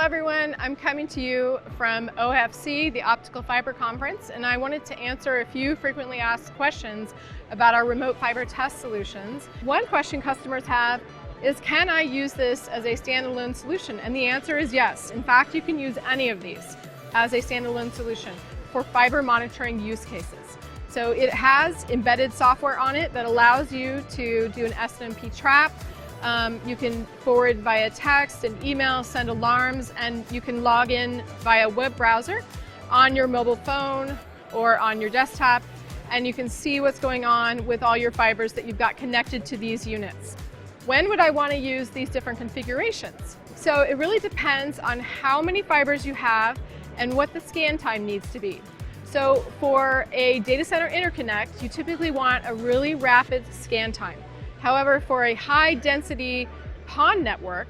everyone, I'm coming to you from ONMSi, the Optical Fiber Conference, and I wanted to answer a few frequently asked questions about our remote fiber test solutions. One question customers have is, can I use this as a standalone solution? And the answer is yes. In fact, you can use any of these as a standalone solution for fiber monitoring use cases. So it has embedded software on it that allows you to do an SNMP trap. You can forward via text and email, send alarms, and you can log in via web browser on your mobile phone or on your desktop, and you can see what's going on with all your fibers that you've got connected to these units. When would I want to use these different configurations? So it really depends on how many fibers you have and what the scan time needs to be. So for a data center interconnect, you typically want a really rapid scan time. However, for a high-density PON network,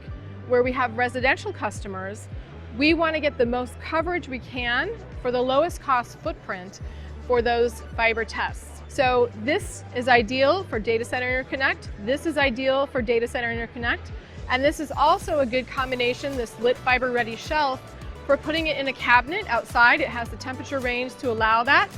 where we have residential customers, we want to get the most coverage we can for the lowest cost footprint for those fiber tests. So this is ideal for data center interconnect, this is ideal for data center interconnect, and this is also a good combination, this lit fiber ready shelf, for putting it in a cabinet outside. It has the temperature range to allow that.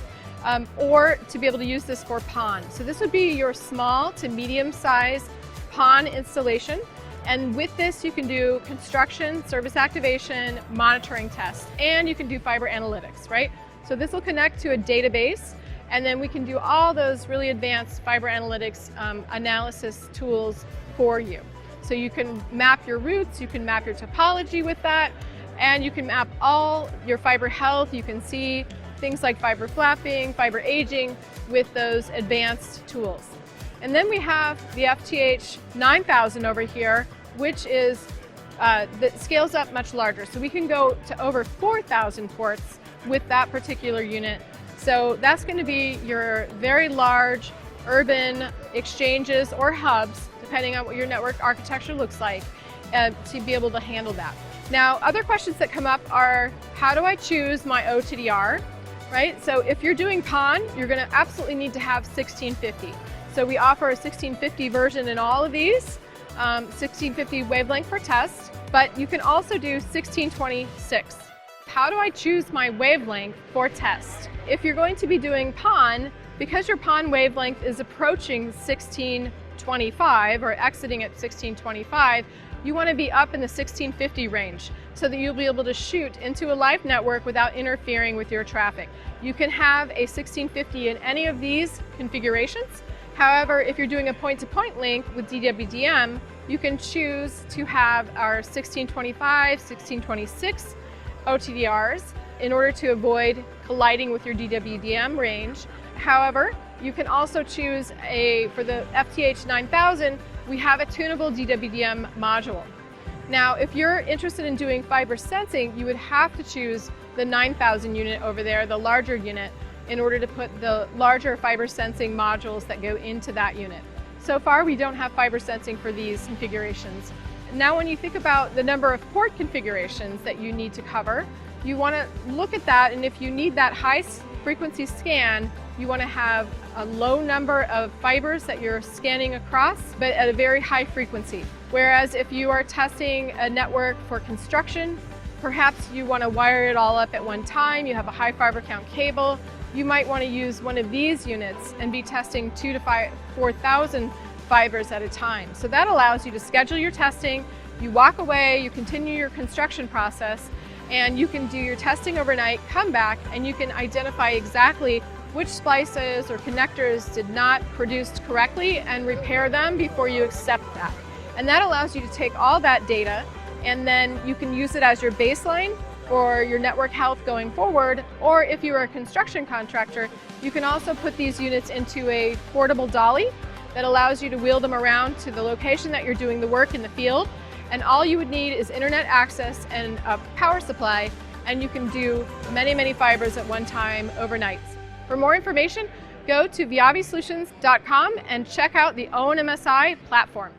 Or to be able to use this for PON. So this would be your small to medium size PON installation. And with this, you can do construction, service activation, monitoring tests, and you can do fiber analytics, right? So this will connect to a database, and then we can do all those really advanced fiber analytics analysis tools for you. So you can map your routes, you can map your topology with that, and you can map all your fiber health. You can see things like fiber flapping, fiber aging with those advanced tools. And then we have the FTH 9000 over here, which is that scales up much larger. So we can go to over 4,000 ports with that particular unit. So that's going to be your very large urban exchanges or hubs, depending on what your network architecture looks like, to be able to handle that. Now, other questions that come up are, how do I choose my OTDR? Right? So if you're doing PON, you're going to absolutely need to have 1650. So we offer a 1650 version in all of these, 1650 wavelength for test, but you can also do 1626. How do I choose my wavelength for test? If you're going to be doing PON, because your PON wavelength is approaching 1625 or exiting at 1625, you want to be up in the 1650 range so that you'll be able to shoot into a live network without interfering with your traffic. You can have a 1650 in any of these configurations. However, if you're doing a point-to-point link with DWDM, you can choose to have our 1625, 1626 OTDRs in order to avoid colliding with your DWDM range. However, you can also choose for the FTH 9000, we have a tunable DWDM module. Now, if you're interested in doing fiber sensing, you would have to choose the 9000 unit over there, the larger unit, in order to put the larger fiber sensing modules that go into that unit. So far, we don't have fiber sensing for these configurations. Now, when you think about the number of port configurations that you need to cover, you want to look at that, and if you need that high frequency scan, you want to have a low number of fibers that you're scanning across, but at a very high frequency. Whereas if you are testing a network for construction, perhaps you want to wire it all up at one time, you have a high fiber count cable, you might want to use one of these units and be testing 2,000 to 4,000 fibers at a time. So that allows you to schedule your testing, you walk away, you continue your construction process, and you can do your testing overnight, come back, and you can identify exactly which splices or connectors did not produce correctly and repair them before you accept that. And that allows you to take all that data, and then you can use it as your baseline for your network health going forward. Or if you are a construction contractor, you can also put these units into a portable dolly that allows you to wheel them around to the location that you're doing the work in the field. And all you would need is internet access and a power supply, and you can do many, many fibers at one time overnight. For more information, go to VIAVIsolutions.com and check out the ONMSi platform.